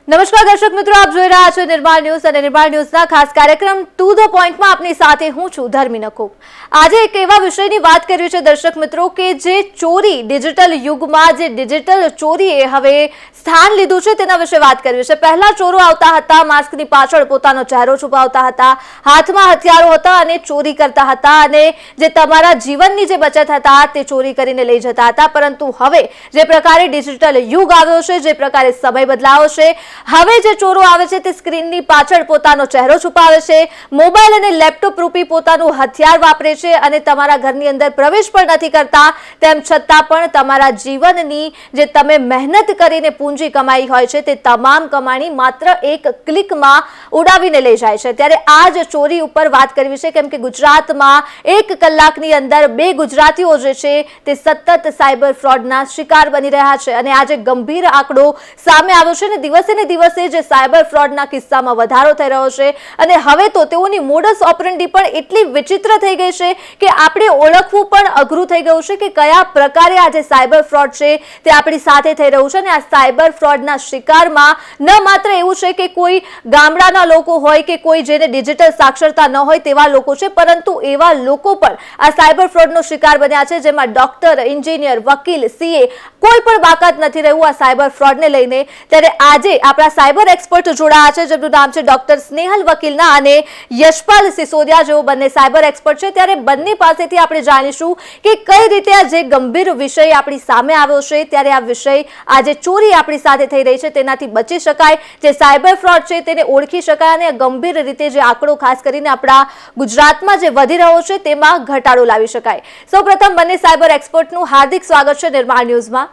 નમસ્કાર દર્શક મિત્રો, આપ જોઈ રહ્યા છો નિર્માણ ન્યૂઝ અને નિર્માણ ન્યૂઝના ખાસ કાર્યક્રમ ટુ ધ પોઈન્ટમાં આપની સાથે હું છું ધર્મી નકુબ. આજે એક એવા વિષયની વાત કરવી છે દર્શક મિત્રો કે જે ચોરી ડિજિટલ યુગમાં જે ડિજિટલ ચોરીએ હવે સ્થાન લીધું છે તેના વિશે વાત કરવી છે. પહેલા ચોરો આવતા હતા, માસ્કની પાછળ પોતાનો ચહેરો છુપાવતા હતા, હાથમાં હથિયારો હતા અને ચોરી કરતા હતા અને જે તમારા જીવનની જે બચત હતા તે ચોરી કરીને લઈ જતા હતા. પરંતુ હવે જે પ્રકારે ડિજિટલ યુગ આવ્યો છે, જે પ્રકારે સમય બદલાયો છે, હવે જે ચોરો આવે છે તે સ્ક્રીનની પાછળ પોતાનો ચહેરો છુપાવે છે, મોબાઈલ અને લેપટોપ રૂપી પોતાનું હથિયાર વાપરે છે અને તમારા ઘરની અંદર પ્રવેશ પણ નથી કરતા. તેમ છતાં પણ તમારા જીવનની જે તમે મહેનત કરીને પૂંજી કમાઈ હોય છે તે તમામ કમાણી માત્ર એક ક્લિકમાં ઉડાવીને લઈ જાય છે. ત્યારે આ જ ચોરી ઉપર વાત કરવી છે, કેમ કે ગુજરાતમાં 1 કલાકની અંદર 2 ગુજરાતીઓ જે છે તે સતત સાયબર ફ્રોડના શિકાર બની રહ્યા છે અને આજે ગંભીર આંકડો સામે આવ્યો છે અને દિવસે દિવસે જે સાયબર ફ્રોડના કિસ્સામાં વધારો થઈ રહ્યો છે અને હવે તો તેઓની મોડસ ઓપરેન્ડી પણ એટલી વિચિત્ર થઈ ગઈ છે કે આપણે ઓળખવું પણ અઘરું થઈ ગયું છે કે કયા પ્રકારે આ જે સાયબર ફ્રોડ છે તે આપણી સાથે થઈ રહ્યું છે. અને આ સાયબર ફ્રોડના શિકારમાં ન માત્ર એવું છે કે કોઈ ગામડાના લોકો હોય કે કોઈ જેને ડિજિટલ સાક્ષરતા ન હોય તેવા લોકો છે, પરંતુ એવા લોકો પણ આ સાયબર ફ્રોડનો શિકાર બન્યા છે, જેમાં ડોક્ટર, એન્જિનિયર, વકીલ, સીએ કોઈ પણ બાકાત નથી રહ્યું આ સાયબર ફ્રોડને લઈને. ત્યારે આજે આપણા સાયબર એક્સપર્ટ જોડાયા છે, જેમનું નામ છે ડોક્ટર સ્નેહલ વકીલના અને યશપાલ સિસોદિયા, જેઓ બંને સાયબર એક્સપર્ટ છે. ત્યારે બંને પાસેથી આપણે જાણીશું કે કઈ રીતે આ જે ગંભીર વિષય આપણી સામે આવ્યો છે, ત્યારે આ વિષય આજે ચોરી આપણી સાથે થઈ રહી છે તેનાથી બચી શકાય, જે સાયબર ફ્રોડ છે તેને ઓળખી શકાય અને ગંભીર રીતે જે આંકડો ખાસ કરીને આપણા ગુજરાતમાં જે વધી રહ્યો છે તેમાં ઘટાડો લાવી શકાય. સૌપ્રથમ બંને સાયબર એક્સપર્ટનું હાર્દિક સ્વાગત છે નિર્માણ ન્યૂઝમાં.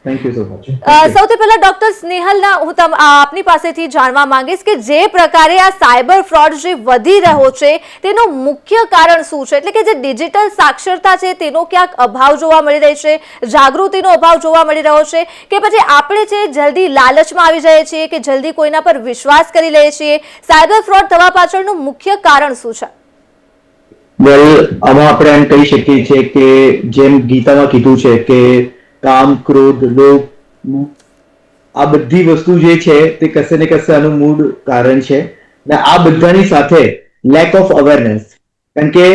Thank you so much. સૌથી પહેલા ડોક્ટર સ્નેહલના હું આપની પાસેથી જાણવા માંગીશ કે જે પ્રકારે આ સાયબર ફ્રોડ જે વધી રહ્યો છે તેનું મુખ્ય કારણ શું છે? એટલે કે જે ડિજિટલ સાક્ષરતા છે તેનો ક્યાંક અભાવ જોવા મળી રહી છે, જાગૃતિનો અભાવ જોવા મળી રહ્યો છે, કે પછી આપણે છે જલ્દી લાલચમાં આવી જઈએ છીએ કે જલ્દી કોઈના પર વિશ્વાસ કરી લઈએ છીએ? સાયબર ફ્રોડ થવા પાછળનું મુખ્ય કારણ શું છે? આમાં આપણે એમ કહી શકીએ છીએ કે જેમ ગીતામાં કીધું છે કે કામ, ક્રોધ, લોભ, આ બધી વસ્તુ જે છે તે કશે ને કશે આનું મૂળ કારણ છે. અને આ બધાની સાથે લેક ઓફ અવેરનેસ, કારણ કે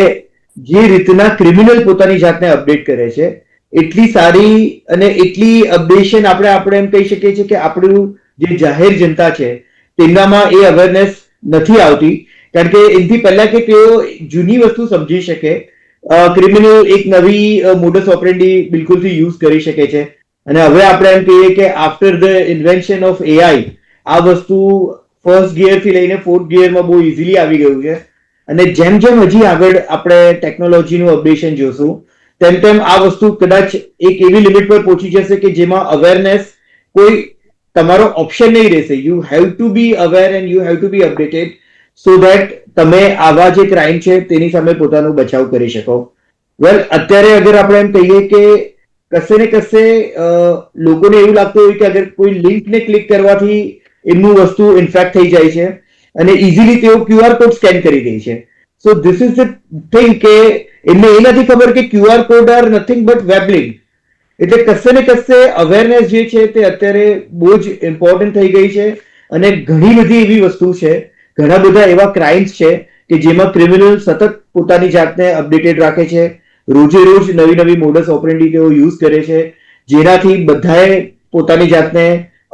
જે રીતના ક્રિમિનલ પોતાની જાતને અપડેટ કરે છે એટલી સારી અને એટલી અપડેશન આપણે એમ કહી શકીએ છીએ કે આપણું જે જાહેર જનતા છે તેમનામાં એ અવેરનેસ નથી આવતી, કારણ કે એનાથી પહેલા કે તેઓ જૂની વસ્તુ સમજી શકે, ક્રિમિનલ એક નવી મોડસ ઓપરેન્ડી બિલકુલથી યુઝ કરી શકે છે. અને હવે આપણે એમ કહીએ કે after the invention of AI આ વસ્તુ ફર્સ્ટ ગિયર થી લઈને ફોર્થ ગિયરમાં બહુ ઇઝીલી આવી ગયું છે. અને જેમ જેમ હજી આગળ આપણે ટેકનોલોજીનું અપડેશન જોશું તેમ તેમ આ વસ્તુ કદાચ એક એવી લિમિટ પર પહોંચી જશે કે જેમાં અવેરનેસ કોઈ તમારો ઓપ્શન નહીં રહેશે. You have to be aware and you have to be updated so that તમે આવા જે ક્રાઇમ છે તેની સામે પોતાનો બચાવ કરી શકો. અત્યારે અગર આપણે એમ કહીએ કે કશે ને કશે લોકોને એવું લાગતું હોય કે અગર કોઈ લિંકને ક્લિક કરવાથી એમનું વસ્તુ ઇન્ફેક્ટ થઈ જાય છે અને ઇઝીલી તેઓ QR કોડ સ્કેન કરી દે છે. So this is the thing કે એમને એ નથી ખબર કે QR code are nothing but web link. એટલે કશે ને કશે અવેરનેસ જે છે તે અત્યારે બહુ જ ઇમ્પોર્ટન્ટ થઈ ગઈ છે. અને ઘણી બધી એવી વસ્તુ છે, ઘણા બધા એવા ક્રાઇમ્સ છે કે જેમાં ક્રિમિનલ સતત પોતાની જાતને અપડેટેડ રાખે છે, રોજે રોજ નવી નવી મોડસ ઓપરેન્ડી તેઓ યુઝ કરે છે, જેનાથી બધાએ પોતાની જાતને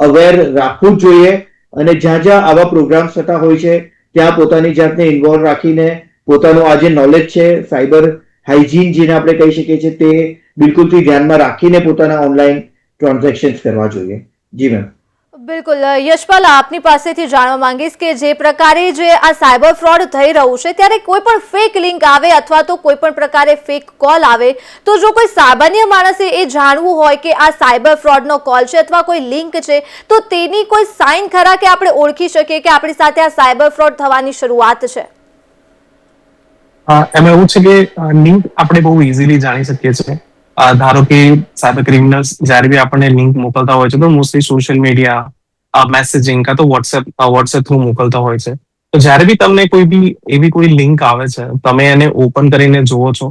અવેર રાખવું જ જોઈએ. અને જ્યાં જ્યાં આવા પ્રોગ્રામ્સ થતા હોય છે ત્યાં પોતાની જાતને ઇન્વોલ્વ રાખીને પોતાનું આ જે નોલેજ છે, સાયબર હાઇજીન જેને આપણે કહી શકીએ છીએ, તે બિલકુલથી ધ્યાનમાં રાખીને પોતાના ઓનલાઈન ટ્રાન્ઝેક્શન્સ કરવા જોઈએ. જી મેમ. બિલકુલ. યશપાલ, આપની પાસેથી જાણવા માંગીશ કે જે પ્રકારે જે આ સાયબર ફ્રોડ થઈ રહ્યું છે ત્યારે કોઈ પણ ફેક લિંક આવે અથવા તો કોઈ પણ પ્રકારે ફેક કોલ આવે તો જો કોઈ સામાન્ય માણસે એ જાણવું હોય કે આ સાયબર ફ્રોડનો કોલ છે અથવા કોઈ લિંક છે તો તેની કોઈ સાઇન ખરા કે આપણે ઓળખી શકીએ કે આપણી સાથે આ સાયબર ફ્રોડ થવાની શરૂઆત છે? એમાં એવું છે કે લિંક આપણે બહુ ઇઝીલી જાણી શકીએ છીએ. ધારો કે સાયબર ક્રિમિનલ્સ જ્યારે બી આપણને લિંક મોકલતા હોય છે તો મોસ્ટલી સોશિયલ મીડિયા, મેસેજિંગ કાં તો વોટ્સએપ થ્રુ મોકલતા હોય છે. તો જ્યારે બી તમને કોઈ બી એવી કોઈ લિંક આવે છે, તમે એને ઓપન કરીને જુઓ છો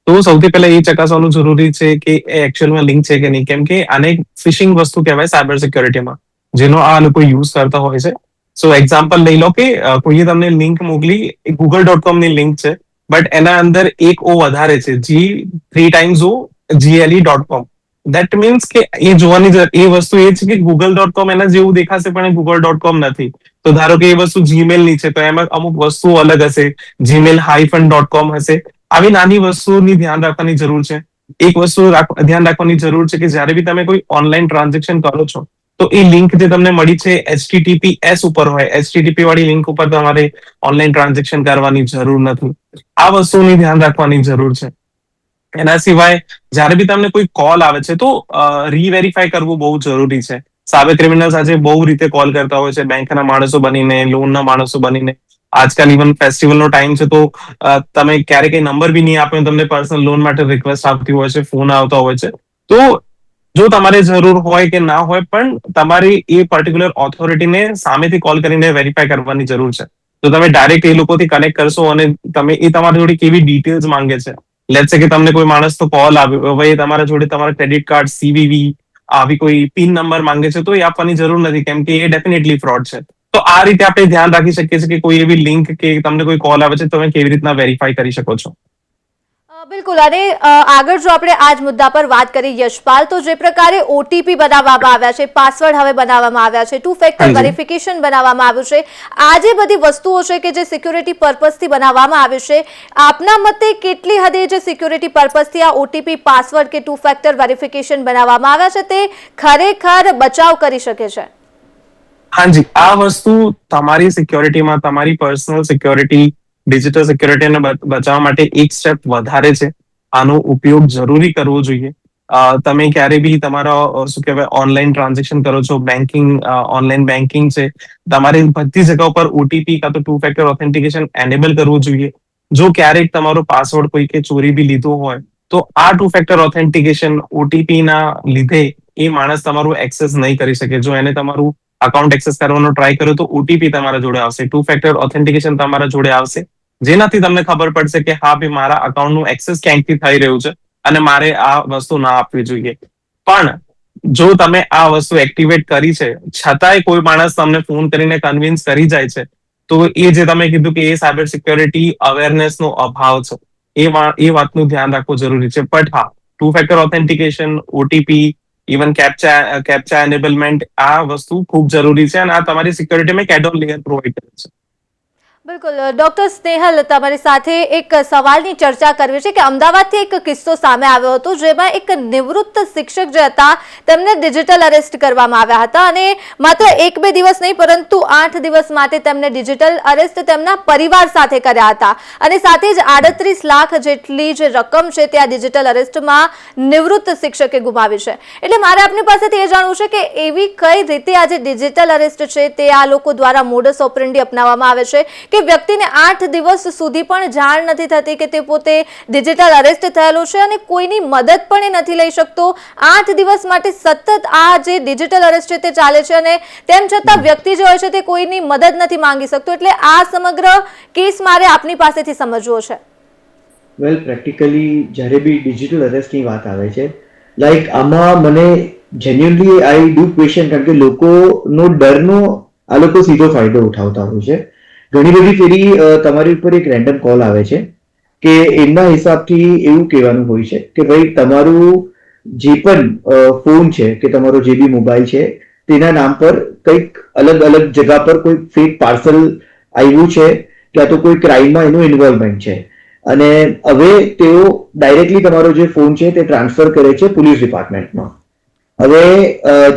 તો સૌથી પહેલા એ ચકાસવાનું જરૂરી છે કે એ એકચ્યુઅલમાં લિંક છે કે નહીં, કેમ કે આને ફિશિંગ વસ્તુ કહેવાય સાયબર સિક્યોરિટીમાં. જેનો આ લોકો યુઝ કરતા હોય છે. સો એક્ઝામ્પલ લઈ લો કે કોઈએ તમને લિંક મોકલી, google.com ની લિંક છે, બટ એના અંદર એક ઓ વધારે છે, G3 દેટ મીન્સ કે એ જોવાની એ વસ્તુ એ છે કે google.com એના જેવું દેખાશે પણ એ google.com નથી. તો ધારો કે એ વસ્તુ જીમેલ ની છે તો એમાં અમુક વસ્તુઓ અલગ હશે, gmail-.com હશે. આવી નાની વસ્તુની ધ્યાન રાખવાની જરૂર છે. એક વસ્તુ ધ્યાન રાખવાની જરૂર છે કે જ્યારે બી તમે કોઈ ઓનલાઈન ટ્રાન્ઝેક્શન કરો છો તો એ લિંક જે તમને મળી છે HTTPS ઉપર હોય, HTTP વાળી લિંક ઉપર તમારે ઓનલાઈન ટ્રાન્ઝેક્શન કરવાની જરૂર નથી. આ વસ્તુની ધ્યાન રાખવાની જરૂર છે. એના સિવાય જ્યારે બી તમને કોઈ કોલ આવે છે તો રીવેરીફાઈ કરવું બહુ જરૂરી છે. સાયબર ક્રિમિનલ્સ આજે બહુ રીતે કોલ કરતા હોય છે, બેંકના માણસો બનીને, લોનના માણસો બનીને. આજકાલ ઇવન ફેસ્ટિવલનો ટાઈમ છે તો તમે ક્યારે કઈ નંબર બી નહીં આપ્યો, તમને પર્સનલ લોન માટે રિક્વેસ્ટ આવતી હોય છે, ફોન આવતા હોય છે. તો જો તમારે જરૂર હોય કે ના હોય, પણ તમારે એ પર્ટિક્યુલર ઓથોરિટીને સામેથી કોલ કરીને વેરીફાઈ કરવાની જરૂર છે. તો તમે ડાયરેક્ટ એ લોકોથી કનેક્ટ કરશો અને તમે એ તમારી જોડે કેવી ડિટેલ્સ માંગે છે. લેટ્સ સે કે તમને કોઈ માણસ તો કોલ આવ્યો, હવે તમારા જોડે તમારા ક્રેડિટ કાર્ડ, CVV, આવી કોઈ પિન નંબર માંગે છે તો એ આપવાની જરૂર નથી, કેમ કે એ ડેફિનેટલી ફ્રોડ છે. તો આ રીતે આપણે ધ્યાન રાખી શકીએ છીએ કે કોઈ એવી લિંક કે તમને કોઈ કોલ આવે છે તો તમે કેવી રીતના વેરીફાઈ કરી શકો છો. બિલકુલ. અને આગળ જો આપણે આ જ મુદ્દા પર વાત કરી યશપાલ, તો જે પ્રકારે OTP બનાવવામાં આવ્યા છે, પાસવર્ડ હવે બનાવવામાં આવ્યા છે, 2 ફેક્ટર વેરિફિકેશન બનાવવામાં આવ્યું છે, આ જે બધી વસ્તુઓ છે કે જે સિક્યોરિટી પર્પઝથી બનાવવામાં આવી છે, આપના મતે કેટલી હદે જે સિક્યોરિટી પર્પઝથી આ OTP, પાસવર્ડ કે 2 ફેક્ટર વેરિફિકેશન બનાવવામાં આવ્યા છે તે ખરેખર બચાવ કરી શકે છે? હાજી, આ વસ્તુ તમારી સિક્યોરિટીમાં, તમારી પર્સનલ સિક્યોરિટી, ડિજિટલ સિક્યોરિટીને બચાવવા માટે એક સ્ટેપ વધારે છે. આનો ઉપયોગ જરૂરી કરવો જોઈએ. તમે ક્યારે બી તમારા શું કહેવાય ઓનલાઈન ટ્રાન્ઝેક્શન કરો છો, બેન્કિંગ, ઓનલાઈન બેન્કિંગ છે, તમારે બધી જગ્યા ઉપર OTP કાં તો 2 ફેક્ટર ઓથેન્ટિકેશન એનેબલ કરવું જોઈએ. જો ક્યારેક તમારો પાસવર્ડ કોઈ કે ચોરી બી લીધો હોય તો આ 2 ફેક્ટર ઓથેન્ટિકેશન OTP ના લીધે એ માણસ તમારું એક્સેસ નહીં કરી શકે. જો એને તમારું અકાઉન્ટ એક્સેસ કરવાનો ટ્રાય કર્યો તો OTP તમારા જોડે આવશે, 2 ફેક્ટર ઓથેન્ટિકેશન તમારા જોડે આવશે, જેનાથી તમને ખબર પડશે કે હા ભાઈ મારા અકાઉન્ટનું એક્સેસ ક્યાંકથી થઈ રહ્યું છે અને મારે આ વસ્તુ ના આપવી જોઈએ. પણ જો તમે આ વસ્તુ એક્ટિવેટ કરી છે છતાંય કોઈ માણસ તમને ફોન કરીને કન્વિન્સ કરી જાય છે તો એ જે તમે કીધું કે એ સાયબર સિક્યોરિટી અવેરનેસનો અભાવ છે, એ વાતનું ધ્યાન રાખવું જરૂરી છે. બટ હા, 2 factor authentication, OTP, even captcha enablement, આ વસ્તુ ખૂબ જરૂરી છે અને આ તમારી સિક્યોરિટીમાં એક એડ ઓન લેયર પ્રોવાઈડ કરે છે. બિલકુલ. ડોક્ટર સ્નેહલ, તમારી સાથે એક સવાલની ચર્ચા કરવી છે કે અમદાવાદથી એક કિસ્સો સામે આવ્યો હતો જેમાં એક નિવૃત્ત શિક્ષક જે હતા તેમને ડિજિટલ અરેસ્ટ કરવામાં આવ્યા હતા અને માત્ર 1-2 દિવસ નહીં પરંતુ 8 દિવસ માટે તેમને ડિજિટલ અરેસ્ટ તેમના પરિવાર સાથે કર્યા હતા અને સાથે જ 38 લાખ જેટલી જે રકમ છે તે આ ડિજિટલ અરેસ્ટમાં નિવૃત્ત શિક્ષકે ગુમાવી છે. એટલે મારે આપની પાસેથી એ જાણવું છે કે એવી કઈ રીતે આ જે ડિજિટલ અરેસ્ટ છે તે આ લોકો દ્વારા મોડસ ઓપરેન્ડી અપનાવવામાં આવે છે કે વ્યક્તિને 8 દિવસ સુધી પણ જાણ નથી થતી કે તે પોતે ડિજિટલ અરેસ્ટ થયેલો છે અને કોઈની મદદ પણ એ નથી લઈ શકતો. 8 દિવસ માટે સતત આ જે ડિજિટલ અરેસ્ટ છે તે ચાલે છે અને તેમ છતાં વ્યક્તિ જે હોય છે તે કોઈની મદદ નથી માંગી શકતો. એટલે આ સમગ્ર કેસ મારે આપની પાસેથી સમજવો છે. વેલ, પ્રેક્ટિકલી જ્યારે બી ડિજિટલ અરેસ્ટની વાત આવે છે, લાઈક આમાં મને જેન્યુઅનલી આઈ ડુ ક્વેશ્ચન, કારણ કે લોકોનો ડરનો આ લોકો સીધો ફાયદો ઉઠાવતા હોય છે. ઘણી બધી ફેરી તમારી ઉપર એક રેન્ડમ કોલ આવે છે કે એમના હિસાબથી એવું કહેવાનું હોય છે કે ભાઈ તમારું જે પણ ફોન છે કે તમારો જે બી મોબાઈલ છે તેના નામ પર કંઈક અલગ અલગ જગા પર કોઈ ફેક પાર્સલ આવ્યું છે ક્યાં તો કોઈ ક્રાઇમમાં એનું ઇન્વોલ્વમેન્ટ છે અને હવે તેઓ ડાયરેક્ટલી તમારો જે ફોન છે તે ટ્રાન્સફર કરે છે પોલીસ ડિપાર્ટમેન્ટમાં. હવે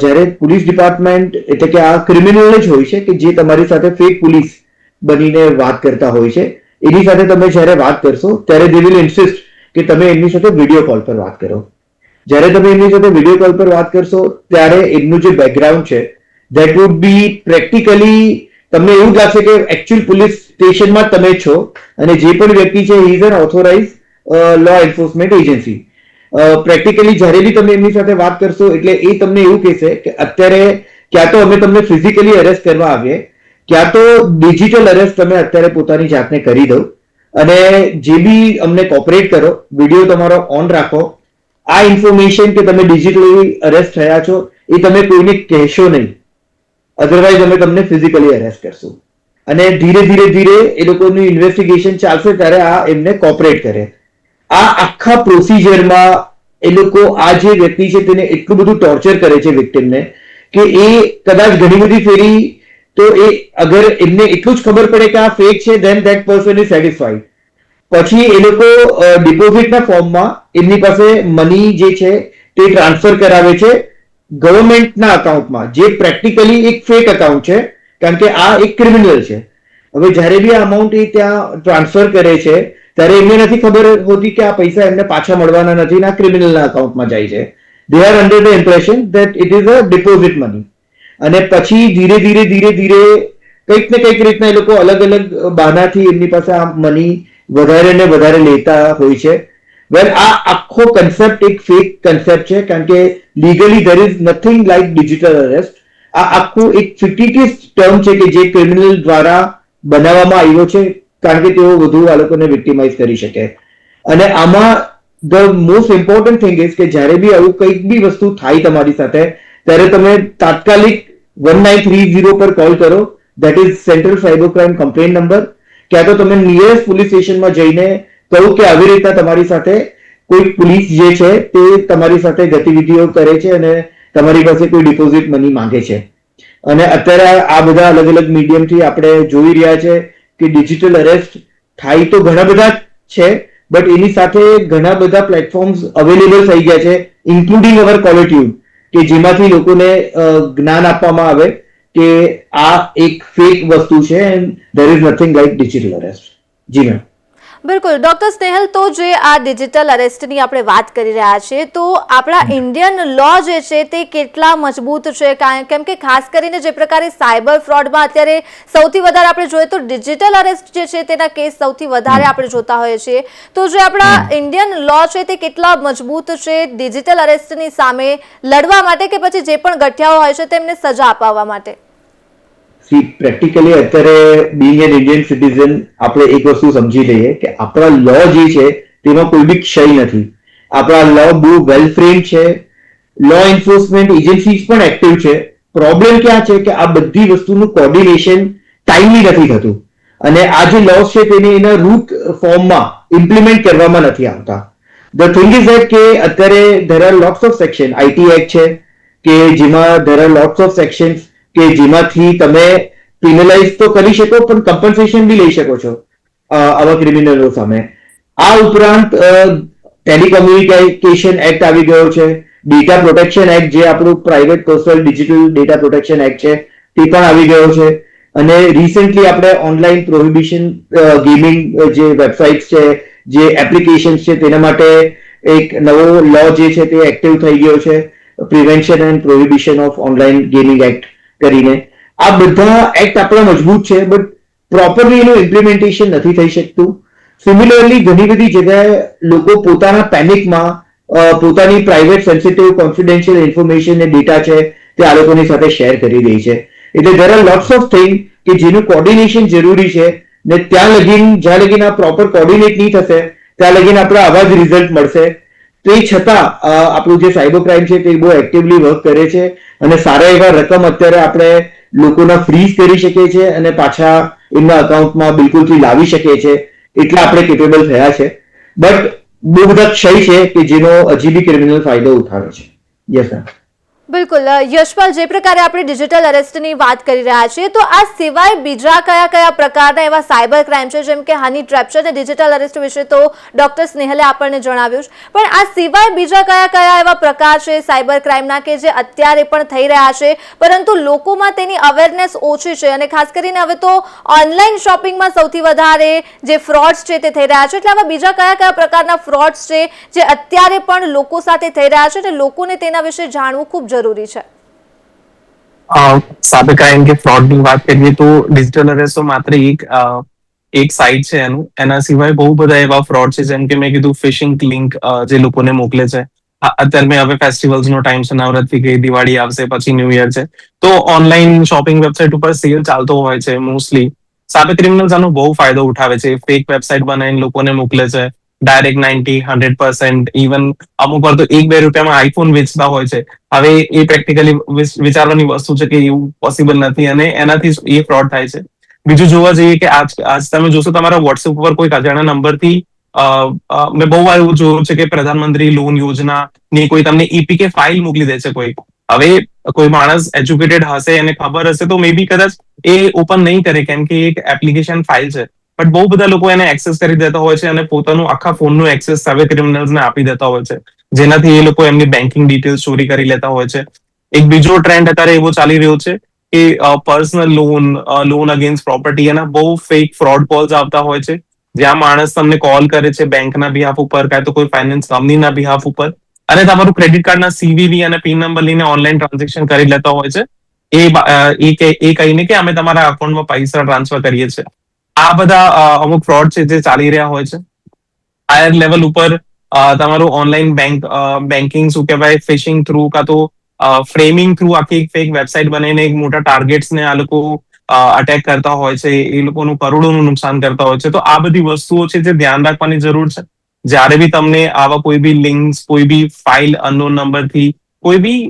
જ્યારે પોલીસ ડિપાર્ટમેન્ટ એટલે કે આ ક્રિમિનલ જ હોય છે કે જે તમારી સાથે ફેક પોલીસ બનીને વાત કરતા હોય છે, એની સાથે તમે જ્યારે વાત કરશો ત્યારે દે વિલ ઇન્સિસ્ટ કે તમે એમની સાથે વિડીયો કોલ પર વાત કરો. જ્યારે તમે એમની સાથે વિડીયો કોલ પર વાત કરશો ત્યારે એમનું જે બેકગ્રાઉન્ડ છે ધેટ વુડ બી પ્રેક્ટિકલી તમને એવું લાગશે કે એકચ્યુઅલ પોલીસ સ્ટેશનમાં તમે છો અને જે પણ વ્યક્તિ છે he is an authorize law enforcement agency. Practically જ્યારે બી તમે એમની સાથે વાત કરશો એટલે એ તમને એવું કહેશે કે અત્યારે ક્યાં તો અમે તમને ફિઝિકલી અરેસ્ટ કરવા આવીએ, ક્યાં તો ડિજિટલ અરેસ્ટ તમે અત્યારે પોતાની જાતને કરી દો અને જે બી અમને કોપરેટ કરો, વિડીયો તમારો ઓન રાખો, આ ઇન્ફોર્મેશન કે તમે ડિજિટલી અરેસ્ટ થયા છો એ તમે કોઈને કહેશો નહીં. અધરવાઇઝ અમે તમને ફિઝિકલી અરેસ્ટ કરશું. અને ધીરે ધીરે ધીરે એ લોકોનું ઇન્વેસ્ટિગેશન ચાલશે ત્યારે આ એમને કોપરેટ કરે. આ આખા પ્રોસિજરમાં એ લોકો આ જે વ્યક્તિ છે તેને એટલું બધું ટોર્ચર કરે છે વિક્ટિમને કે એ કદાચ ઘણી બધી ફેરી તો એ અગર એમને એટલું જ ખબર પડે કે આ ફેક છે then that person is satisfied. પછી એ લોકો ડિપોઝિટના ફોર્મમાં એમની પાસે મની જે છે તે ટ્રાન્સફર કરાવે છે ગવર્મેન્ટના અકાઉન્ટમાં, જે પ્રેક્ટિકલી એક ફેક અકાઉન્ટ છે કારણ કે આ એક ક્રિમિનલ છે. હવે જ્યારે બી આ અમાઉન્ટ એ ત્યાં ટ્રાન્સફર કરે છે ત્યારે એમને નથી ખબર હોતી કે આ પૈસા એમને પાછા મળવાના નથી ને આ ક્રિમિનલના અકાઉન્ટમાં જાય છે. They are under the impression that it is a deposit money. અને પછી ધીરે ધીરે ધીરે ધીરે કંઈક ને કંઈક રીતના એ લોકો અલગ અલગ બહાનાથી એમની પાસે આ મની વધારે ને વધારે લેતા હોય છે. વેલ આ આખો કન્સેપ્ટ એક ફેક કન્સેપ્ટ છે કારણ કે legally there is nothing like digital arrest. આ આખું એક ફિક્ટિટિયસ ટર્મ છે કે જે ક્રિમિનલ દ્વારા બનાવવામાં આવ્યો છે કારણ કે તેઓ વધુ આ લોકોને વિક્ટિમાઇઝ કરી શકે. અને આમાં the most important thing is કે જ્યારે બી આવું કંઈક બી વસ્તુ થાય તમારી સાથે ત્યારે તમે તાત્કાલિક 1930 પર કોલ કરો. That is central cyber crime complain number. ક્યાં તો તમે નિયરેસ્ટ પોલીસ સ્ટેશનમાં જઈને કહું કે આવી રીતના તમારી સાથે કોઈ પોલીસ જે છે તે તમારી સાથે ગતિવિધિઓ કરે છે અને તમારી પાસે કોઈ ડિપોઝિટ મની માંગે છે. અને અત્યારે આ બધા અલગ અલગ મીડિયમથી આપણે જોઈ રહ્યા છે કે ડિજિટલ અરેસ્ટ થાય તો ઘણા બધા છે બટ એની સાથે ઘણા બધા પ્લેટફોર્મ્સ અવેલેબલ થઈ ગયા છે ઇન્ક્લુડિંગ અવર કોલરટ્યુન કે જેમાંથી લોકોને જ્ઞાન આપવામાં આવે કે આ એક ફેક વસ્તુ છે and there is nothing like digital arrest. જી મેમ. બિલકુલ ડોક્ટર સ્નેહલ, તો જે આ ડિજિટલ અરેસ્ટની આપણે વાત કરી રહ્યા છીએ તો આપણા ઇન્ડિયન લો જે છે તે કેટલા મજબૂત છે? કેમ કે ખાસ કરીને જે પ્રકારે સાયબર ફ્રોડમાં અત્યારે સૌથી વધારે આપણે જોઈએ તો ડિજિટલ અરેસ્ટ જે છે તેના કેસ સૌથી વધારે આપણે જોતા હોઈએ છીએ. તો જે આપણા ઇન્ડિયન લો છે તે કેટલા મજબૂત છે ડિજિટલ અરેસ્ટની સામે લડવા માટે કે પછી જે પણ ગઠિયાઓ હોય છે તેમને સજા અપાવવા માટે? પ્રેક્ટિકલી અત્યારે બીંગ એન ઇન્ડિયન સિટીઝન આપણે એક વસ્તુ સમજી લઈએ કે આપણા લો જે છે તેમાં કોઈ બી ક્ષય નથી. આપણા લો બહુ વેલ ફ્રેમ્ડ છે. લો એન્ફોર્સમેન્ટ એજન્સીઝ પણ એક્ટિવ છે. પ્રોબ્લેમ ક્યાં છે કે આ બધી વસ્તુનું કોર્ડિનેશન ટાઈમલી નથી થતું અને આ જે લોસ છે તેને એના રૂટ ફોર્મમાં ઇમ્પ્લિમેન્ટ કરવામાં નથી આવતા. ધ થિંગ ઇઝ ધેટ કે અત્યારે there are lots of section. IT act છે કે જેમાં there are lots of sections કે જેમાંથી તમે પિનલાઇઝ તો કરી શકો પણ કમ્પન્સેશન બી લઈ શકો છો આવા ક્રિમિનલો સામે. આ ઉપરાંત ટેલિકમ્યુનિકેશન એક્ટ આવી ગયો છે. ડેટા પ્રોટેક્શન એક્ટ જે આપણું private personal digital data protection act છે તે પણ આવી ગયો છે. અને રિસેન્ટલી આપણે ઓનલાઈન પ્રોહિબિશન ગેમિંગ જે વેબસાઇટ છે જે એપ્લિકેશન છે તેના માટે એક નવો લો જે છે તે એક્ટિવ થઈ ગયો છે, prevention and prohibition of online gaming act કરીને. આ બધા એક્ટ આપણા મજબૂત છે બટ પ્રોપરલી એનું ઇમ્પ્લિમેન્ટેશન નથી થઈ શકતું. સિમિલરલી ઘણી બધી જગ્યાએ લોકો પોતાના પેનિકમાં પોતાની પ્રાઇવેટ સેન્સિટિવ કોન્ફિડેન્શિયલ ઇન્ફોર્મેશન ને ડેટા છે તે આ લોકોની સાથે શેર કરી દે છે. એટલે there are lots of thing કે જેનું કોર્ડિનેશન જરૂરી છે ને ત્યાં લગીન જ્યાં લગીન આ પ્રોપર કોર્ડિનેટ નહીં થશે ત્યાં લગીન આપણે આવા જ રિઝલ્ટ મળશે. તે છતાં આપણું જે સાયબર ક્રાઇમ છે તે બહુ એક્ટિવલી વર્ક કરે છે અને સારા એવા રકમ અત્યારે આપણે લોકોના ફ્રીઝ કરી શકીએ છીએ અને પાછા એમના અકાઉન્ટમાં બિલકુલથી લાવી શકીએ છીએ એટલે આપણે કેપેબલ થયા છે. બટ બહુ બધા ક્ષય છે કે જેનો હજી બી ક્રિમિનલ ફાયદો ઉઠાવે છે. Yes ma'am. બિલકુલ યશપાલ, જે પ્રકારે આપણે ડિજિટલ અરેસ્ટની વાત કરી રહ્યા છીએ તો આ સિવાય બીજા કયા કયા પ્રકારના એવા સાયબર ક્રાઇમ છે જેમ કે હની ટ્રેપ છે અને ડિજિટલ અરેસ્ટ વિશે તો ડોક્ટર સ્નેહલે આપણને જણાવ્યું છે, પણ આ સિવાય બીજા કયા કયા એવા પ્રકાર છે સાયબર ક્રાઇમના કે જે અત્યારે પણ થઈ રહ્યા છે પરંતુ લોકોમાં તેની અવેરનેસ ઓછી છે અને ખાસ કરીને હવે તો ઓનલાઈન શોપિંગમાં સૌથી વધારે જે ફ્રોડ્સ છે તે થઈ રહ્યા છે, એટલે આવા બીજા કયા કયા પ્રકારના ફ્રોડ્સ છે જે અત્યારે પણ લોકો સાથે થઈ રહ્યા છે અને લોકોને તેના વિશે જાણવું ખૂબ જરૂરી છે? સાયબર ક્રાઇમ કે ફ્રોડ ની વાત કરીએ તો ડિજિટલ અરેસ્ટ તો માત્ર એક સાઇડ છે એનું. એના સિવાય બહુ બધા એવા ફ્રોડ છે જેમ કે મેં કીધું ફિશિંગ લિંક જે લોકોને મોકલે છે. અત્યારે મેં હવે ફેસ્ટિવલ્સ નો ટાઈમ છે, નવરાત્રી ગઈ, દિવાળી આવશે, પછી ન્યૂ યર છે, તો ઓનલાઈન શોપિંગ વેબસાઇટ ઉપર સેલ ચાલતો હોય છે મોસ્ટલી. સાયબર ક્રિમિનલ્સ આનો બહુ ફાયદો ઉઠાવે છે. ફેક વેબસાઇટ બનાવીને લોકોને મોકલે છે ડાયરેક્ટ 90-100%, ઇવન અમુક વાર તો 1-2 રૂપિયામાં આઈફોન વેચતા હોય છે. હવે એ પ્રેક્ટિકલી વિચારવાની વસ્તુ છે કે એવું પોસિબલ નથી, અને એનાથી એ ફ્રોડ થાય છે. બીજું જોવા જઈએ કે આજ તમે જોશો તમારા વોટ્સએપ ઉપર કોઈ અજાણ્યા નંબરથી મેં બહુ વાર એવું જોયું છે કે પ્રધાનમંત્રી લોન યોજના ની કોઈ તમને ઈપીકે ફાઇલ મોકલી દે છે કોઈ. હવે કોઈ માણસ એજ્યુકેટેડ હશે અને ખબર હશે તો મે બી કદાચ એ ઓપન નહીં કરે, કેમ કે એક એપ્લિકેશન ફાઇલ છે. બટ બહુ બધા લોકો એને એક્સેસ કરી દેતા હોય છે અને પોતાનું આખા ફોનનું એક્સેસ સાયબર ક્રિમિનલ્સને આપી દેતા હોય છે, જેનાથી એ લોકો એમની બેન્કિંગ ડિટેલ્સ ચોરી કરી લેતા હોય છે. એક બીજો ટ્રેન્ડ અત્યારે એવો ચાલી રહ્યો છે કે પર્સનલ લોન અગેન્સ્ટ પ્રોપર્ટી, એના બહુ ફેક ફ્રોડ કોલ્સ આવતા હોય છે, જ્યાં માણસ તમને કોલ કરે છે બેંકના બિહાફ ઉપર કાં તો કોઈ ફાઇનાન્સ કંપનીના બિહાફ ઉપર, અને તમારું ક્રેડિટ કાર્ડના સીવીવી અને પિન નંબર લઈને ઓનલાઈન ટ્રાન્ઝેક્શન કરી લેતા હોય છે, એ કહીને કે અમે તમારા અકાઉન્ટમાં પૈસા ટ્રાન્સફર કરીએ છીએ. આ બધા અમુક ફ્રોડ છે જે ચાલી રહ્યા હોય છે. હાયર લેવલ ઉપર તમારું ઓનલાઈન બેન્કિંગ શું કહેવાય, ફિશિંગ થ્રુ કાં તો ફ્રેમિંગ થ્રુ આખી એક ફેક વેબસાઇટ બનાવીને એક મોટા ટાર્ગેટ્સને આ લોકો અટેક કરતા હોય છે, એ લોકોનું કરોડોનું નુકસાન કરતા હોય છે. તો આ બધી વસ્તુઓ છે જે ધ્યાન રાખવાની જરૂર છે. જ્યારે બી તમને આવા કોઈ બી લિંક્સ, કોઈ બી ફાઇલ અનનોન નંબરથી, કોઈ બી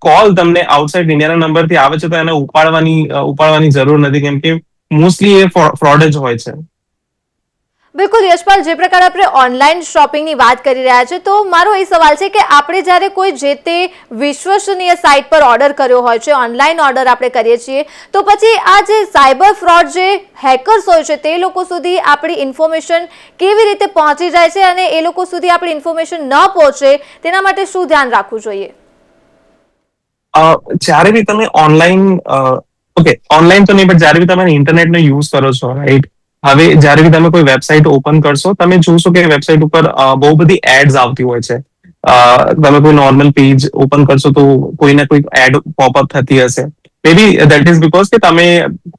કોલ તમને આઉટસાઇડ ઇન્ડિયાના નંબરથી આવે છે તો એને ઉપાડવાની જરૂર નથી, કેમ કે મોસ્ટલી એ ફ્રોડ જ હોય છે. બિલકુલ યશપાલ, જે પ્રકારે આપણે ઓનલાઈન શોપિંગની વાત કરી રહ્યા છે, તો મારો એ સવાલ છે કે આપણે જ્યારે કોઈ જે તે વિશ્વસનીય સાઇટ પર ઓર્ડર કર્યો હોય છે, ઓનલાઈન ઓર્ડર આપણે કરીએ છીએ, તો પછી આ જે સાયબર ફ્રોડ, જે હેકર્સ હોય છે, તે લોકો સુધી આપણી ઇન્ફોર્મેશન કેવી રીતે પહોંચી જાય છે, અને એ લોકો સુધી આપણી ઇન્ફોર્મેશન ન પહોંચે તેના માટે શું ધ્યાન રાખવું જોઈએ? જ્યારે બી તમે ઓનલાઈન તો નહીં, બટ જ્યારે બી તમે ઇન્ટરનેટનો યુઝ કરો છો, રાઈટ, હવે જ્યારે બી તમે કોઈ વેબસાઇટ ઓપન કરશો, તમે જોશો કે વેબસાઇટ ઉપર બહુ બધી એડ્સ આવતી હોય છે. તમે કોઈ નોર્મલ પેજ ઓપન કરશો તો કોઈને કોઈ એડ પોપઅપ થતી હશે. મે બી દેટ ઇઝ બીકોઝ કે તમે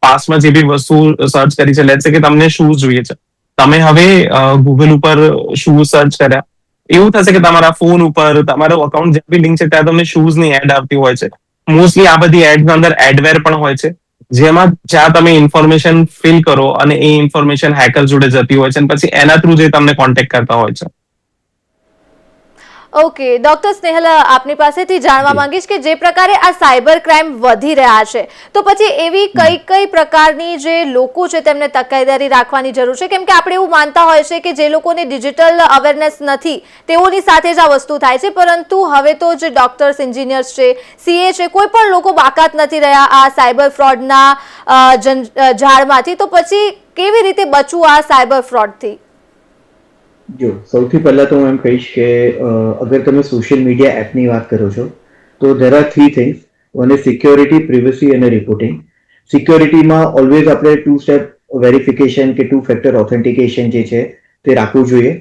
પાસ્ટમાં જે બી વસ્તુ સર્ચ કરી છે, લેટ્સ સે કે તમને શૂઝ જોઈએ છે, તમે હવે ગૂગલ ઉપર શૂઝ સર્ચ કર્યા, એવું થશે કે તમારા ફોન ઉપર તમારો અકાઉન્ટ જે બી લિંક છે ત્યાં તમને શૂઝની એડ આવતી હોય છે. મોસ્ટલી આ બધી એડના અંદર એડવેર પણ હોય છે, જેમાં જ્યાં તમે ઇન્ફોર્મેશન ફિલ કરો અને એ ઇન્ફોર્મેશન હેકર જોડે જતી હોય છે, અને પછી એના થ્રુ જે તમને કોન્ટેક્ટ કરતા હોય છે. ઓકે ડોક્ટર સ્નેહલ, આપની પાસેથી જાણવા માંગીશ કે જે પ્રકારે આ સાયબર ક્રાઇમ વધી રહ્યા છે, તો પછી એવી કઈ પ્રકારની જે લોકો છે તેમને તકેદારી રાખવાની જરૂર છે? કેમ કે આપણે એવું માનતા હોય છે કે જે લોકોને ડિજિટલ અવેરનેસ નથી તેઓની સાથે જ આ વસ્તુ થાય છે, પરંતુ હવે તો જે ડોક્ટર્સ, એન્જિનિયર્સ છે, સીએ છે, કોઈ પણ લોકો બાકાત નથી રહ્યા આ સાયબર ફ્રોડના ઝાડમાંથી. તો પછી કેવી રીતે બચવું આ સાયબર ફ્રોડથી? જો સૌથી પહેલા તો હું એમ કહીશ કે અગર તમે સોશિયલ મીડિયા એપની વાત કરો છો તો there are 3 things. One is security, privacy અને રિપોર્ટિંગ. સિક્યોરિટીમાં ઓલવેઝ આપણે 2 સ્ટેપ વેરિફિકેશન કે 2 ફેક્ટર ઓથેન્ટિકેશન જે છે તે રાખવું જોઈએ.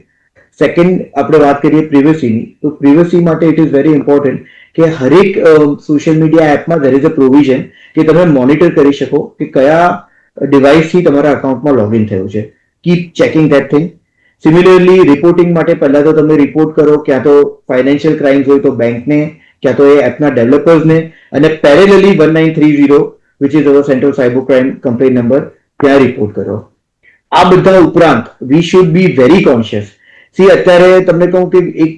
સેકન્ડ, આપણે વાત કરીએ પ્રિવસીની, તો પ્રિવસી માટે ઇટ ઇઝ વેરી ઇમ્પોર્ટન્ટ કે હરેક સોશિયલ મીડિયા એપમાં ધેર ઇઝ અ પ્રોવિઝન કે તમે મોનિટર કરી શકો કે કયા ડિવાઇસથી તમારા અકાઉન્ટમાં લોગિન થયું છે. Keep checking that thing. Similarly reporting માટે પહેલા તો તમે રિપોર્ટ કરો, ક્યાં તો ફાઇનાન્શિયલ ક્રાઇમ્સ હોય તો બેંકને, ક્યાં તો એ એપના ડેવલપર્સને, અને parallelly 1930 which is our central cyber crime complain number, ત્યાં રિપોર્ટ કરો. આ બધા ઉપરાંત we should be very conscious. See અત્યારે તમને કહું કે એક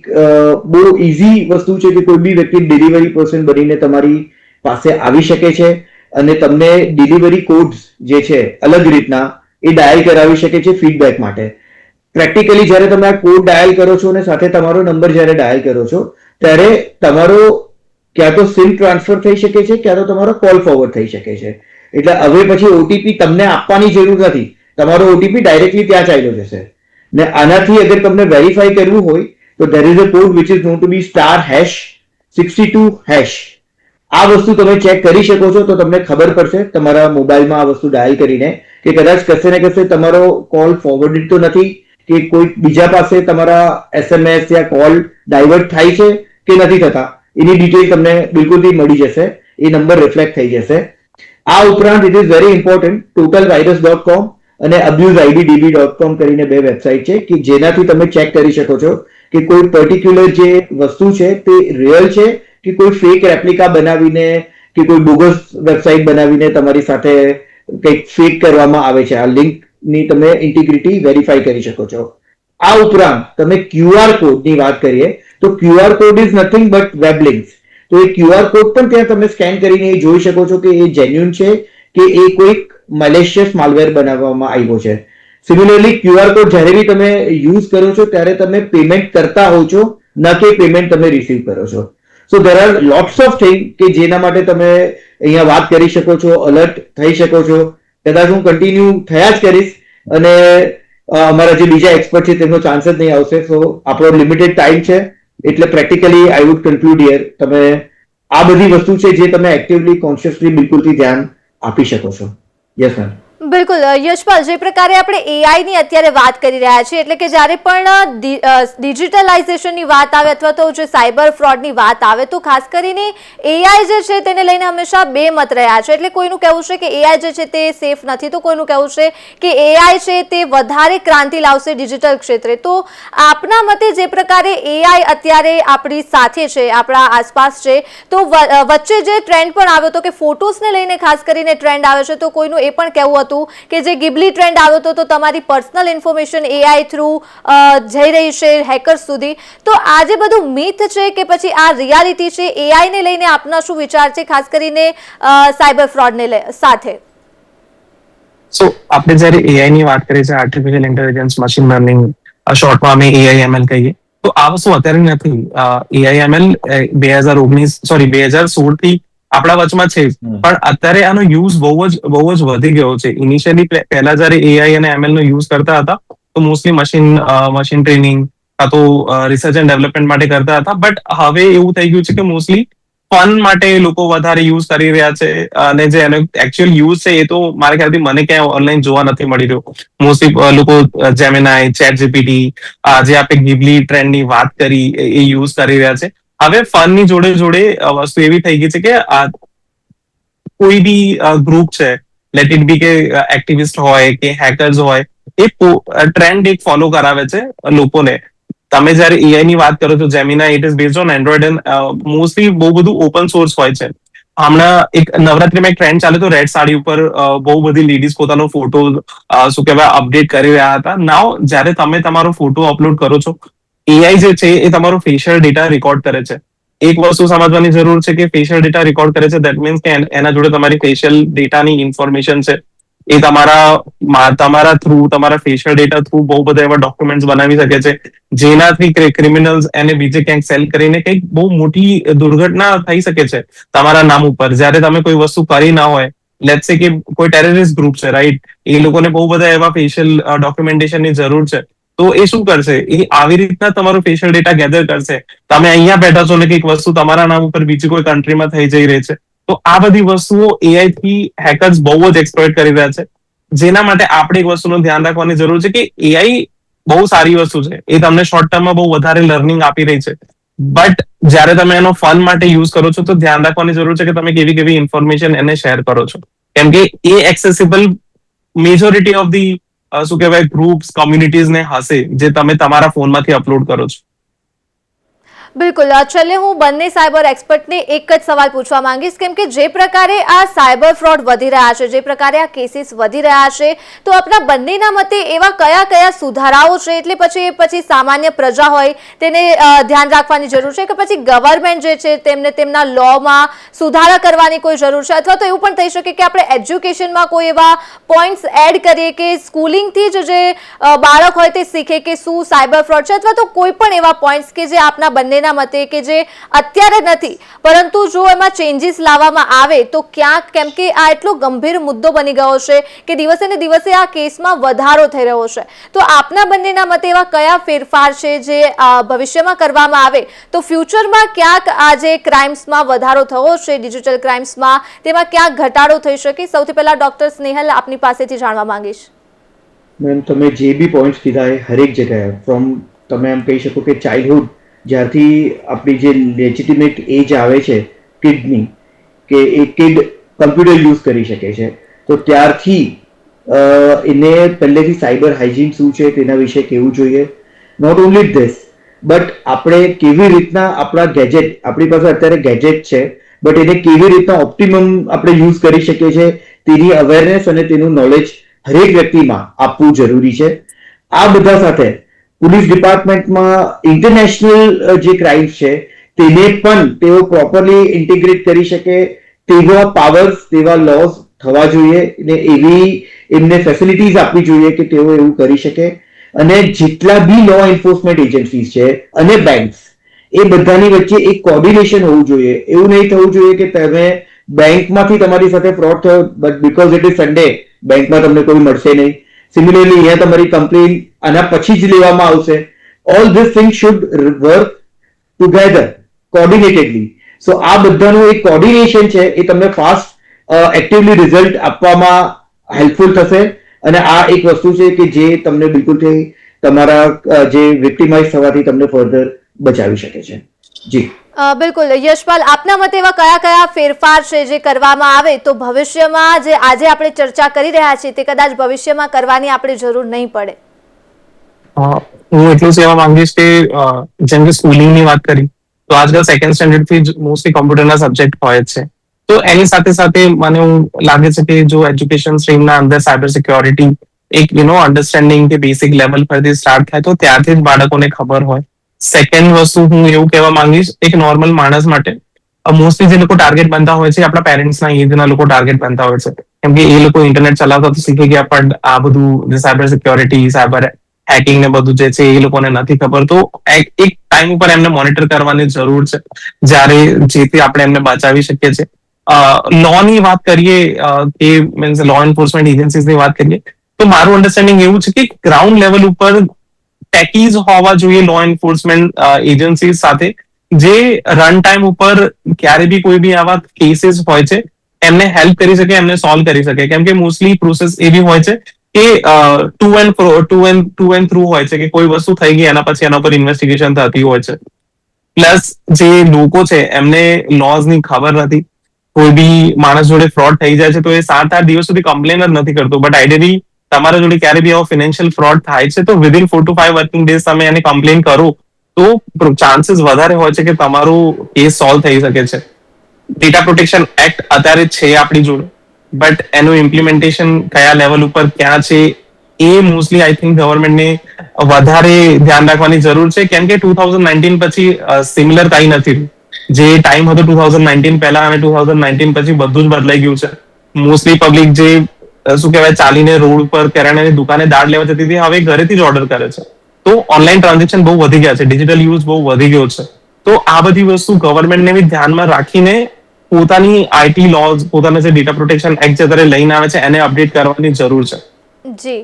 બહુ ઇઝી વસ્તુ છે કે કોઈ બી વ્યક્તિ ડિલિવરી પર્સન બનીને તમારી પાસે આવી શકે છે અને તમને ડિલિવરી કોડ્સ જે છે અલગ રીતના એ ડાયલ કરાવી શકે છે ફીડબેક માટે. પ્રેક્ટિકલી જ્યારે તમે આ કોડ ડાયલ કરો છો અને સાથે તમારો નંબર જ્યારે ડાયલ કરો છો ત્યારે તમારો ક્યાં તો સિમ ટ્રાન્સફર થઈ શકે છે, ક્યાં તો તમારો કોલ ફોરવર્ડ થઈ શકે છે. એટલે હવે પછી ઓટીપી તમને આપવાની જરૂર નથી, તમારો ઓટીપી ડાયરેક્ટલી ત્યાં ચાલ્યો જશે. ને આનાથી અગર તમને વેરીફાઈ કરવું હોય તો there is a code which is known to be *#62#. આ વસ્તુ તમે ચેક કરી શકો છો તો તમને ખબર પડશે તમારા મોબાઈલમાં આ વસ્તુ ડાયલ કરીને કે કદાચ કશે ને કશે તમારો કોલ ફોરવર્ડેડ તો નથી, કે કોઈ બીજા પાસે તમારા SMS યા કોલ ડાયવર્ટ થાય છે કે નથી થતા, એની ડિટેલ તમને બિલકુલથી મળી જશે, એ નંબર રિફ્લેક્ટ થઈ જશે. આ ઉપરાંત it is very important, totalvirus.com અને abuseidb.com કરીને 2 વેબસાઇટ છે કે જેનાથી તમે ચેક કરી શકો છો કે કોઈ પર્ટિક્યુલર જે વસ્તુ છે તે રિયલ છે કે કોઈ ફેક રેપ્લિકા બનાવીને કે કોઈ બોગસ વેબસાઇટ બનાવીને તમારી સાથે કંઈક ફેક કરવામાં આવે છે. આ લિંક ની તમે ઇન્ટિગ્રિટી વેરીફાઈ કરી શકો છો. આ ઉપરાંત તમે QR કોડની વાત કરીએ તો QR code is nothing but web links. તો એ QR કોડ પણ ત્યાં તમે સ્કેન કરીને એ જોઈ શકો છો કે એ જેન્યુન છે કે એ કોઈક મેલિશિયસ માલવેર બનાવવામાં આવ્યો છે. સિમિલરલી QR કોડ જ્યારે બી તમે યુઝ કરો છો ત્યારે તમે પેમેન્ટ કરતા હો છો, ન કે પેમેન્ટ તમે રિસીવ કરો છો. So there are lots of thing કે જેના માટે તમે અહીંયા વાત કરી શકો છો, અલર્ટ થઈ શકો છો. કદાચ હું કન્ટિન્યુ થયા જ કરીશ અને અમારા જે બીજા એક્સપર્ટ છે તેમનો ચાન્સ જ નહીં આવશે. સો આપણો લિમિટેડ ટાઈમ છે એટલે practically I would conclude here. તમે આ બધી વસ્તુ છે જે તમે એક્ટિવલી કોન્શિયસલી બિલકુલથી ધ્યાન આપી શકો છો. Yes ma'am. બિલકુલ યશપાલ, જે પ્રકારે આપણે AI ની અત્યારે વાત કરી રહ્યા છીએ, એટલે કે જ્યારે પણ ડિજિટલાઇઝેશનની વાત આવે અથવા તો જે સાયબર ફ્રોડની વાત આવે તો ખાસ કરીને AI જે છે તેને લઈને હંમેશા બે મત રહ્યા છે. એટલે કોઈનું કહેવું છે કે AI જે છે તે સેફ નથી, તો કોઈનું કહેવું છે કે AI છે તે વધારે ક્રાંતિ લાવશે ડિજિટલ ક્ષેત્રે. તો આપના મતે જે પ્રકારે AI અત્યારે આપણી સાથે છે, આપણા આસપાસ છે, તો વચ્ચે જે ટ્રેન્ડ પણ આવ્યો હતો કે ફોટોસને લઈને ખાસ કરીને ટ્રેન્ડ આવે છે, તો કોઈનું એ પણ કહેવું હતું કે જે ગિબલી ટ્રેન્ડ આવ્યો હતો તો તમારી પર્સનલ ઇન્ફોર્મેશન AI થ્રુ જઈ રહી છે હેકર્સ સુધી. તો આ જે બધું મિથ છે કે પછી આ રિયાલિટી છે, AI ને લઈને આપના શું વિચાર છે, ખાસ કરીને સાયબર ફ્રોડ ને સાથે? સો આપણે જ્યારે AI ની વાત કરીએ છીએ, આર્ટિફિશિયલ ઇન્ટેલિજન્સ, મશીન લર્નિંગ, શોર્ટમાં અમે AIML કહીએ, તો આ વસ્તુ અત્યારે નથી. AIML 2016 થી આપણા વચમાં છે, પણ અત્યારે આનો યુઝ બહુ જ વધી ગયો છે. ઇનિશિયલી પહેલા જયારે AI અને ML નો યુઝ કરતા હતા તો મોસ્ટલી મશીન ટ્રેનિંગ કાં તો રિસર્ચ એન્ડ ડેવલપમેન્ટ માટે કરતા હતા, બટ હવે એવું થઈ ગયું છે કે મોસ્ટલી ફન માટે લોકો વધારે યુઝ કરી રહ્યા છે. અને જે એનો એકચ્યુઅલ યુઝ છે એ તો મારા ખ્યાલથી મને ક્યાંય ઓનલાઈન જોવા નથી મળી રહ્યો. મોસ્ટલી લોકો જેમિનાઈ, ChatGPT, જે આપણે ગિબલી ટ્રેન્ડની વાત કરી એ યુઝ કરી રહ્યા છે. હવે ફનની જોડે જોડે વસ્તુ એવી થઈ ગઈ છે કે કોઈ બી ગ્રુપ છે, લેટ ઇટ બી કે એક્ટિવિસ્ટ હોય કે હેકર્સ હોય, એ ટ્રેન્ડ એક ફોલો કરાવે છે લોકોને. તમે જયારે AI ની વાત કરો છો, Gemini it is based on Android and mostly બહુ બધું ઓપન સોર્સ હોય છે. હમણાં એક નવરાત્રીમાં એક ટ્રેન્ડ ચાલે તો રેડ સાડી ઉપર બહુ બધી લેડીઝ પોતાનો ફોટો શું કહેવાય અપડેટ કરી રહ્યા હતા. નાવ જયારે તમે તમારો ફોટો અપલોડ કરો છો, AI જે છે એ તમારો ફેશિયલ ડેટા રેકોર્ડ કરે છે. એક વસ્તુ સમજવાની જરૂર છે કે ફેશિયલ ડેટા રેકોર્ડ કરે છે, દેટ મીન્સ કે એના જોડે તમારી ફેશિયલ ડેટાની ઇન્ફોર્મેશન છે. એ તમારા થ્રુ, તમારા ફેશિયલ ડેટા થ્રુ બહુ બધા એવા ડોક્યુમેન્ટ બનાવી શકે છે, જેનાથી ક્રિમિનલ્સ એને બીજે ક્યાંક સેલ કરીને કંઈક બહુ મોટી દુર્ઘટના થઈ શકે છે તમારા નામ ઉપર, જ્યારે તમે કોઈ વસ્તુ કરી ના હોય. લેટ્સ સે કે કોઈ ટેરરિસ્ટ ગ્રુપ છે, રાઈટ, એ લોકોને બહુ બધા એવા ફેશિયલ ડોક્યુમેન્ટેશનની જરૂર છે. તો એ શું કરશે? એ આવી રીતના તમારો ફેશિયલ ડેટા ગેધર કરશે. તમે અહીંયા બેઠા છો ને કંઈક વસ્તુ તમારા નામ ઉપર બીજી કોઈ કન્ટ્રીમાં થઈ જઈ રહી છે. તો આ બધી વસ્તુઓ AI થી હેકર્સ બહુ જ એક્સપ્લોઇટ કરી રહ્યા છે. જેના માટે આપણે એક વસ્તુનું ધ્યાન રાખવાની જરૂર છે કે AI બહુ સારી વસ્તુ છે, એ તમને શોર્ટ ટર્મમાં બહુ વધારે લર્નિંગ આપી રહી છે, બટ જ્યારે તમે એનો ફન માટે યુઝ કરો છો તો ધ્યાન રાખવાની જરૂર છે કે તમે કેવી કેવી ઇન્ફોર્મેશન એને શેર કરો છો, કેમ કે એ એક્સેસિબલ મેજોરિટી ઓફ ધી શું કહેવાય ગ્રુપ્સ, કોમ્યુનિટીઝને હશે જે તમે તમારા ફોનમાંથી અપલોડ કરો છો. બિલકુલ. છેલ્લે હું બંને સાયબર એક્સપર્ટને એક જ સવાલ પૂછવા માંગીશ, કેમ કે જે પ્રકારે આ સાયબર ફ્રોડ વધી રહ્યા છે, જે પ્રકારે આ કેસીસ વધી રહ્યા છે, તો આપણા બંનેના મતે એવા કયા કયા સુધારાઓ છે? એટલે પછી સામાન્ય પ્રજા હોય તેને ધ્યાન રાખવાની જરૂર છે કે પછી ગવર્મેન્ટ જે છે તેમને તેમના લોમાં સુધારા કરવાની કોઈ જરૂર છે? અથવા તો એવું પણ થઈ શકે કે આપણે એજ્યુકેશનમાં કોઈ એવા પોઈન્ટ્સ એડ કરીએ કે સ્કૂલિંગથી જ જે બાળક હોય તે શીખે કે શું સાયબર ફ્રોડ છે, અથવા તો કોઈ પણ એવા પોઈન્ટ્સ કે જે આપના બંને મતે કે જે અત્યારે નથી પરંતુ જો એમાં ચેન્જીસ લાવવામાં આવે તો ક્યાંક, કેમ કે આ એટલો ગંભીર મુદ્દો બની ગયો છે કે દિવસે ને દિવસે આ કેસમાં વધારો થઈ રહ્યો છે, તો આપના બંનેના મતે એવા કયા ફેરફાર છે જે ભવિષ્યમાં કરવામાં આવે તો ફ્યુચરમાં ક્યાંક આ જે ક્રાઇમ્સમાં વધારો થયો છે, ડિજિટલ ક્રાઇમ્સમાં, તેમાં ક્યાંક ઘટાડો થઈ શકે? સૌથી પહેલા ડોક્ટર સ્નેહલ આપની પાસેથી જાણવા માંગીશ. મેમ, તમે જે બી પોઈન્ટ્સ કીધા એ હરેક જગ્યાએ, ફ્રોમ તમે એમ કહી શકો કે ચાઇલ્ડહુડ, જ્યારથી આપણી જે લેજિટિમેટ એજ આવે છે કિડની, કે એ કિડ કમ્પ્યુટર યુઝ કરી શકે છે, તો ત્યારથી એને પહેલેથી સાયબર હાઇજીન શું છે તેના વિશે કહેવું જોઈએ. નોટ ઓનલી ધીસ, બટ આપણે કેવી રીતના આપણા ગેજેટ, આપણી પાસે અત્યારે ગેજેટ છે, બટ એને કેવી રીતના ઓપ્ટિમમ આપણે યુઝ કરી શકીએ છીએ તેની અવેરનેસ અને તેનું નોલેજ હરેક વ્યક્તિમાં આપવું જરૂરી છે. આ બધા સાથે પોલીસ ડિપાર્ટમેન્ટમાં ઇન્ટરનેશનલ જે ક્રાઇમ્સ છે તેને પણ તેઓ પ્રોપરલી ઇન્ટિગ્રેટ કરી શકે તેવા પાવર્સ, તેવા લોઝ થવા જોઈએ ને એવી એમને ફેસિલિટીઝ આપવી જોઈએ કે તેઓ એવું કરી શકે. અને જેટલા બી લો એન્ફોર્સમેન્ટ એજન્સીઝ છે અને બેંક્સ, એ બધાની વચ્ચે એક કોર્ડિનેશન હોવું જોઈએ. એવું નહીં થવું જોઈએ કે તમે બેંકમાંથી તમારી સાથે ફ્રોડ થયો, but because it is Sunday બેંકમાં તમને કોઈ મળશે નહીં. સિમિલરલી અહીંયા તમારી કમ્પ્લેન આના પછી જ લેવામાં આવશે. All this thing should work together coordinatedly. So આ બધાનું એક કોર્ડિનેશન છે એ તમને ફાસ્ટ એક્ટિવલી રિઝલ્ટ આપવામાં હેલ્પફુલ થશે. અને આ એક વસ્તુ છે કે જે તમને બિલકુલથી તમારા જે વિક્ટિમાઇઝ થવાથી તમને ફર્ધર બચાવી શકે છે. જી બિલકુલ. યશપાલ, આપના મતે એવા કયા કયા ફેરફાર છે જે કરવામાં આવે તો ભવિષ્યમાં જે આજે આપણે ચર્ચા કરી રહ્યા છીએ તે કદાચ ભવિષ્યમાં કરવાની આપણે જરૂર નહીં પડે? હું એટલું જ કહેવા માંગીશ કે જેમ કે સ્કૂલિંગની વાત કરી તો આજકાલ સેકન્ડ સ્ટેન્ડર્ડ થી જ મોસ્ટલી કોમ્પ્યુટરના સબ્જેક્ટ હોય જ છે. તો એની સાથે સાથે મને એવું લાગે છે કે જો એજ્યુકેશન સ્ટ્રીમના અંદર સાયબર સિક્યોરિટી એક અન્ડરસ્ટેન્ડિંગ કે બેસિક લેવલ પરથી સ્ટાર્ટ થાય તો ત્યારથી જ બાળકોને ખબર હોય. સેકન્ડ વસ્તુ હું એવું કહેવા માંગીશ, એક નોર્મલ માણસ માટે મોસ્ટલી જે લોકો ટાર્ગેટ બનતા હોય છે આપણા પેરેન્ટ્સના એજના લોકો ટાર્ગેટ બનતા હોય છે, કેમ કે એ લોકો ઇન્ટરનેટ ચલાવતા તો શીખી ગયા પણ આ બધું સાયબર સિક્યોરિટી, સાયબર હેકિંગ ને બધું જે છે એ લોકોને નથી ખબર. તો એક ટાઈમ ઉપર એમને મોનિટર કરવાની જરૂર છે જ્યારે જેથી આપણે એમને બચાવી શકીએ છીએ. લો ની વાત કરીએ કે મીન્સ લો એન્ફોર્સમેન્ટ એજન્સીઝની વાત કરીએ તો મારું અન્ડરસ્ટેન્ડિંગ એવું છે કે ગ્રાઉન્ડ લેવલ ઉપર ટેકીઝ હોવા જોઈએ લો એન્ફોર્સમેન્ટ એજન્સી સાથે, જે રન ટાઈમ ઉપર ક્યારે બી કોઈ બી આવા કેસીસ હોય છે એમને હેલ્પ કરી શકે, એમને સોલ્વ કરી શકે. કેમ કે મોસ્ટલી પ્રોસેસ એવી હોય છે કે ટુ એન્ડ થ્રુ હોય છે કે કોઈ વસ્તુ થઈ ગઈ એના પછી એના પર ઇન્વેસ્ટિગેશન થતી હોય છે. પ્લસ જે લોકો છે એમને લોઝની ખબર નથી. કોઈ બી માણસ જોડે ફ્રોડ થઈ જાય છે તો એ 7-8 દિવસ સુધી કમ્પ્લેન જ નથી કરતો, બટ આઈડિયલી તમારા જોડે ક્યારે બી આવો ફિનાન્શિયલ ફ્રોડ થાય છે તો વિધિન 4 to 5 વર્કિંગ ડેઝ તમે એને કમ્પ્લેન કરો તો ચાન્સીસ વધારે હોય છે કે તમારું કેસ સોલ્વ થઈ શકે છે. ડેટા પ્રોટેક્શન એક્ટ અત્યારે છે આપણી જોડે, બટ એનું ઇમ્પ્લિમેન્ટેશન કયા લેવલ ઉપર ક્યાં છે એ મોસ્ટલી આઈ થિંક ગવર્મેન્ટને વધારે ધ્યાન રાખવાની જરૂર છે. કેમ કે 2019 પછી સિમિલર કંઈ નથી રહ્યું. જે ટાઈમ હતો 2019 પહેલા અને 2019 પછી બધું જ બદલાઈ ગયું છે. મોસ્ટલી પબ્લિક જે શું કહેવાય ચાલીને રોડ ઉપર કરિયાણાની દુકાને દાળ લેવા જતી હતી હવે ઘરેથી જ ઓર્ડર કરે છે. તો ઓનલાઈન ટ્રાન્ઝેક્શન બહુ વધી ગયા છે, ડિજિટલ યુઝ બહુ વધી ગયો છે. તો આ બધી વસ્તુ ગવર્મેન્ટને બી ધ્યાનમાં રાખીને પોતાની આઈટી લોઝ, પોતાના જે ડેટા પ્રોટેક્શન એક્ટ જે લઈને આવે છે એને અપડેટ કરવાની જરૂર છે. જી,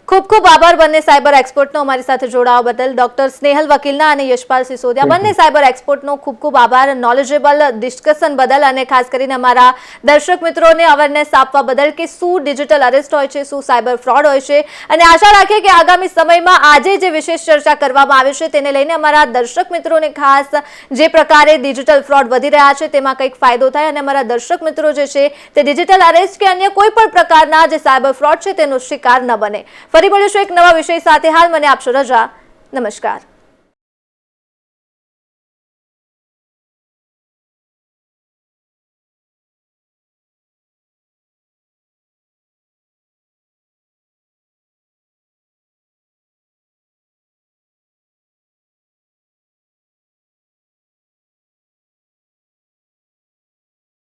ખૂબ ખૂબ આભાર બંને સાયબર એક્સપર્ટનો અમારી સાથે જોડાવા બદલ. ડોક્ટર સ્નેહલ વકીલના અને યશપાલ સિસોદિયા બંને સાયબર એક્સપર્ટનો ખૂબ ખૂબ આભાર નોલેજેબલ ડિસ્કશન બદલ અને ખાસ કરીને અમારા દર્શક મિત્રોને અવેરનેસ આપવા બદલ કે શું ડિજિટલ અરેસ્ટ હોય છે, શું સાયબર ફ્રોડ હોય છે. અને આશા રાખીએ કે આગામી સમયમાં આજે જે વિશેષ ચર્ચા કરવામાં આવી છે તેને લઈને અમારા દર્શક મિત્રોને ખાસ જે પ્રકારે ડિજિટલ ફ્રોડ વધી રહ્યા છે તેમાં કંઈક ફાયદો થાય અને અમારા દર્શક મિત્રો જે છે તે ડિજિટલ અરેસ્ટ કે અન્ય કોઈ પણ પ્રકારના જે સાયબર ફ્રોડ છે તેનો શિકાર ન બને. ફરી મળીશું એક નવા વિષય સાથે. હાલ મને આપશો રજા. નમસ્કાર.